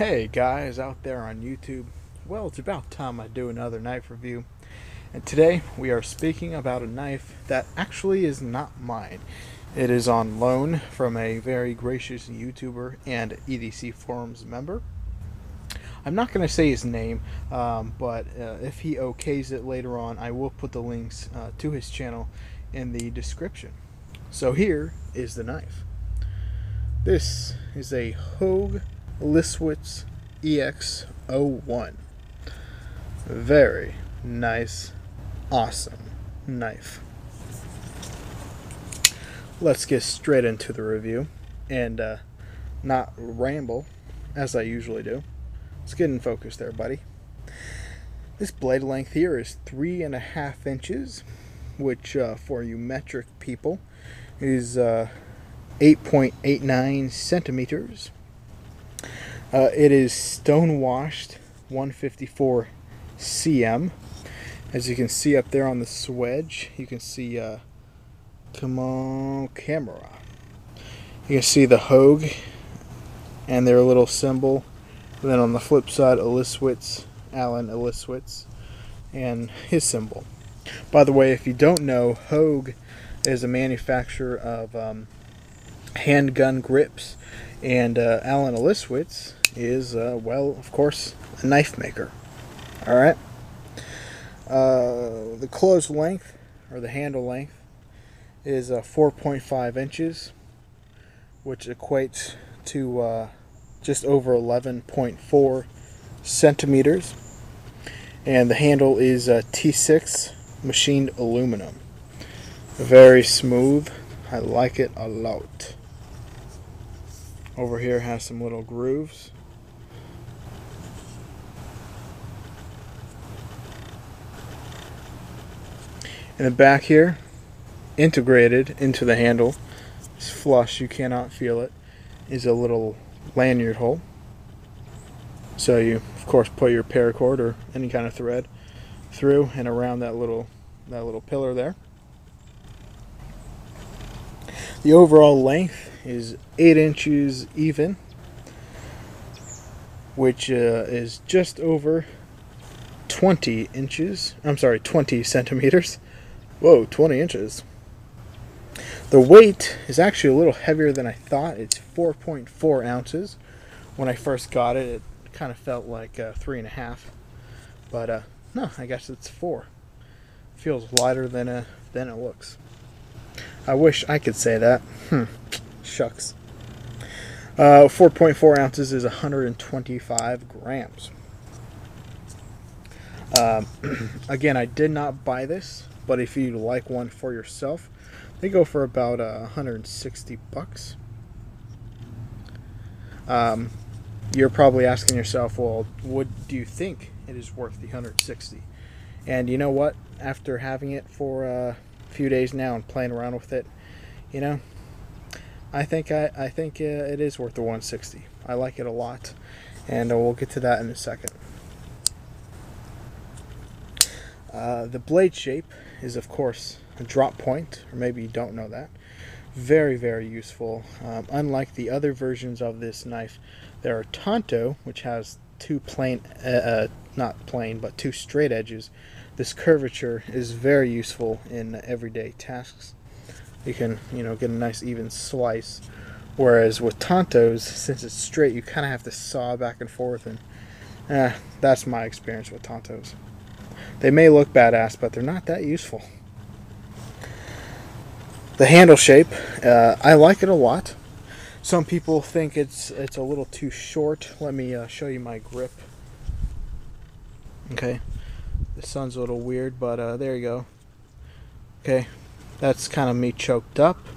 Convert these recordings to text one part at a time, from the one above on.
Hey guys out there on YouTube, well, it's about time I do another knife review, and today we are speaking about a knife that actually is not mine. It is on loan from a very gracious YouTuber and EDC forums member. I'm not going to say his name, but if he okays it later on, I will put the links to his channel in the description. So here is the knife. This is a Hogue Elishewitz EX01. Very nice, awesome knife. Let's get straight into the review and not ramble as I usually do. Let's get in focus there, buddy. This blade length here is 3.5 inches, which for you metric people is 8.89 centimeters. It is stone washed 154 cm. As you can see up there on the swedge, you can see come on camera, you can see the Hogue and their little symbol. And then on the flip side, Elishewitz, Alan Elishewitz, and his symbol. By the way, if you don't know, Hogue is a manufacturer of handgun grips, and Alan Elishewitz is, well, of course, a knife maker. Alright. The close length, or the handle length, is 4.5 inches, which equates to just over 11.4 centimeters. And the handle is T6 machined aluminum. Very smooth. I like it a lot. Over here has some little grooves. In the back here, integrated into the handle, it's flush, you cannot feel it, is a little lanyard hole. So you, of course, put your paracord or any kind of thread through and around that little pillar there. The overall length is 8 inches even, which is just over 20 inches. I'm sorry, 20 centimeters. Whoa, 20 inches. The weight is actually a little heavier than I thought. It's 4.4 ounces. When I first got it, it kind of felt like 3.5. But no, I guess it's 4. Feels lighter than it looks. I wish I could say that. Shucks. 4.4 ounces is 125 grams. Again, I did not buy this, but if you'd like one for yourself, they go for about 160 bucks. You're probably asking yourself, well, what do you think it is worth the 160? And you know what? After having it for a few days now and playing around with it, you know, I think it is worth the 160. I like it a lot, and we'll get to that in a second. The blade shape is, of course, a drop point, or maybe you don't know that. Very, very useful. Unlike the other versions of this knife, there are Tonto, which has two plain, not plain, but two straight edges. This curvature is very useful in everyday tasks. You can, get a nice even slice. Whereas with Tontos, since it's straight, you kind of have to saw back and forth, and that's my experience with Tontos. They may look badass, but they're not that useful. The handle shape, I like it a lot. Some people think it's a little too short. Let me show you my grip. Okay, the sun's a little weird, but there you go. Okay, that's kind of me choked up.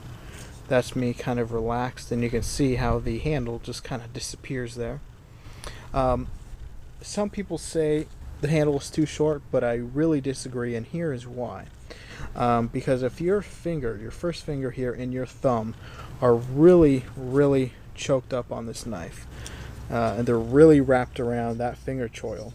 That's me kind of relaxed, and you can see how the handle just kind of disappears there. Some people say the handle is too short, but I really disagree, and here is why. Because if your first finger here and your thumb are really, really choked up on this knife, and they're really wrapped around that finger choil,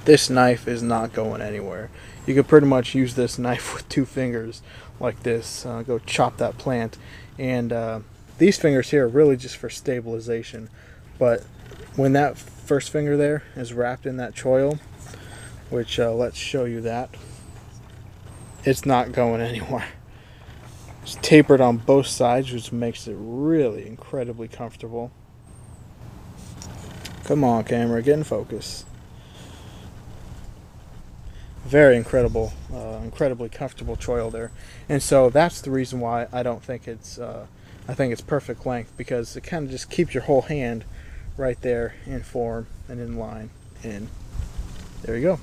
this knife is not going anywhere. You could pretty much use this knife with 2 fingers like this, go chop that plant, and these fingers here are really just for stabilization, but when that first finger there is wrapped in that choil, which let's show you that, it's not going anywhere. It's tapered on both sides, which makes it really incredibly comfortable. Come on, camera, get in focus. Very incredibly comfortable choil there, and so that's the reason why I don't think it's I think it's perfect length, because it kind of just keeps your whole hand right there in form and in line, and there you go.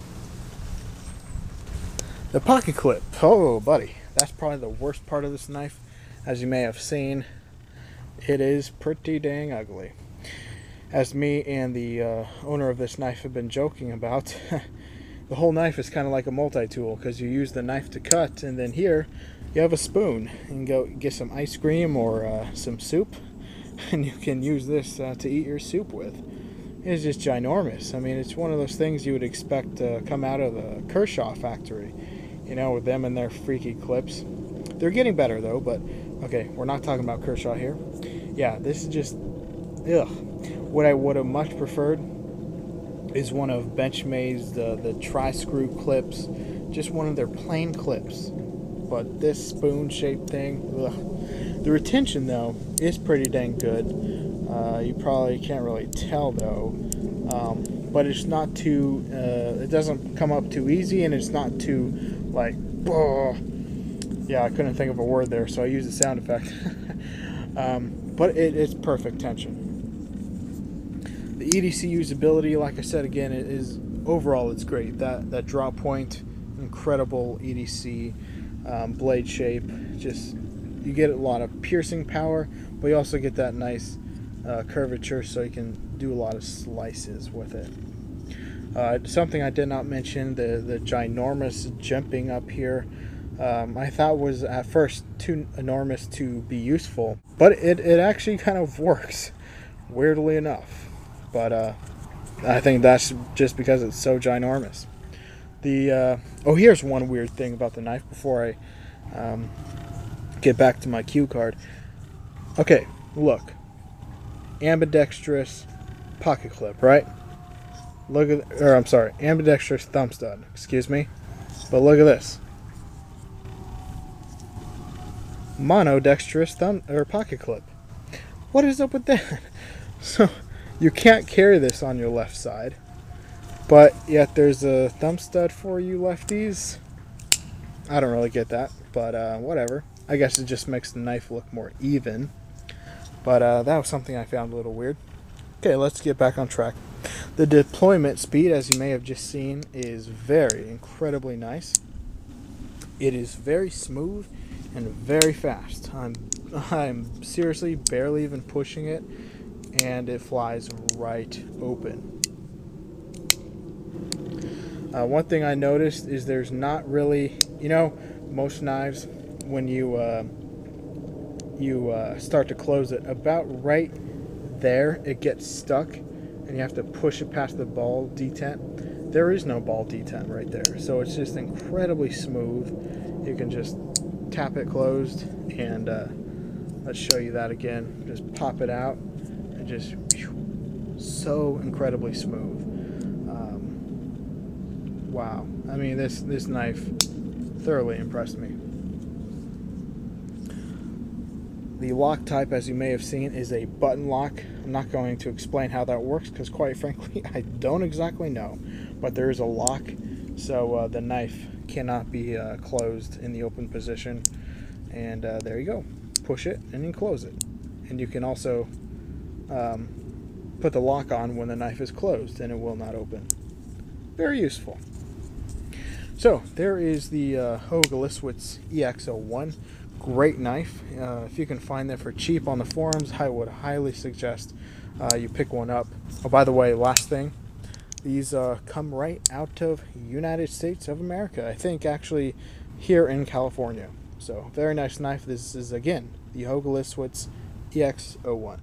The pocket clip. Oh, buddy, that's probably the worst part of this knife. As you may have seen, it is pretty dang ugly. As me and the owner of this knife have been joking about, the whole knife is kind of like a multi-tool, because you use the knife to cut, and then here you have a spoon. You can go get some ice cream or some soup, and you can use this to eat your soup with. It's just ginormous. I mean, it's one of those things you would expect to come out of the Kershaw factory, you know, with them and their freaky clips. They're getting better though, but okay, we're not talking about Kershaw here. Yeah, this is just, ugh. What I would have much preferred is one of Benchmade's the tri-screw clips, just one of their plain clips. But this spoon-shaped thing, ugh. The retention though is pretty dang good. You probably can't really tell though, but it's not too. It doesn't come up too easy, and it's not too like. Yeah, I couldn't think of a word there, so I used a sound effect. But it's perfect tension. The Edc usability, like I said again, it is overall it's great. That draw point, incredible Edc blade shape. Just you get a lot of piercing power, but you also get that nice curvature, so you can do a lot of slices with it. Something I did not mention: the ginormous jumping up here. I thought was at first too enormous to be useful, but it actually kind of works, weirdly enough. But I think that's just because it's so ginormous. Oh, here's one weird thing about the knife before I get back to my cue card. Okay, look, ambidextrous pocket clip, right? Look at, or I'm sorry, ambidextrous thumb stud. Excuse me, but look at this. Monodextrous thumb or pocket clip. What is up with that? So you can't carry this on your left side, but yet there's a thumb stud for you lefties. I don't really get that, but whatever. I guess it just makes the knife look more even. But that was something I found a little weird. Okay, let's get back on track. The deployment speed, as you may have just seen, is incredibly nice. It is very smooth and very fast. I'm seriously barely even pushing it, and it flies right open. One thing I noticed is there's not really, you know, most knives, when you start to close it, about right there it gets stuck, and you have to push it past the ball detent. There is no ball detent right there, so it's just incredibly smooth. You can just tap it closed, and let's show you that again. Just pop it out, and just so incredibly smooth. Wow, I mean, this knife thoroughly impressed me. The lock type, as you may have seen, is a button lock. I'm not going to explain how that works, because quite frankly I don't exactly know, but there is a lock, so the knife cannot be closed in the open position. And there you go, push it and then close it, and you can also put the lock on when the knife is closed and it will not open. Very useful. So there is the Hogue Elishewitz EX01. Great knife. If you can find that for cheap on the forums, I would highly suggest you pick one up. Oh, by the way, last thing, these come right out of United States of America. I think actually here in California. So very nice knife. This is again the Hogue Elishewitz EX01.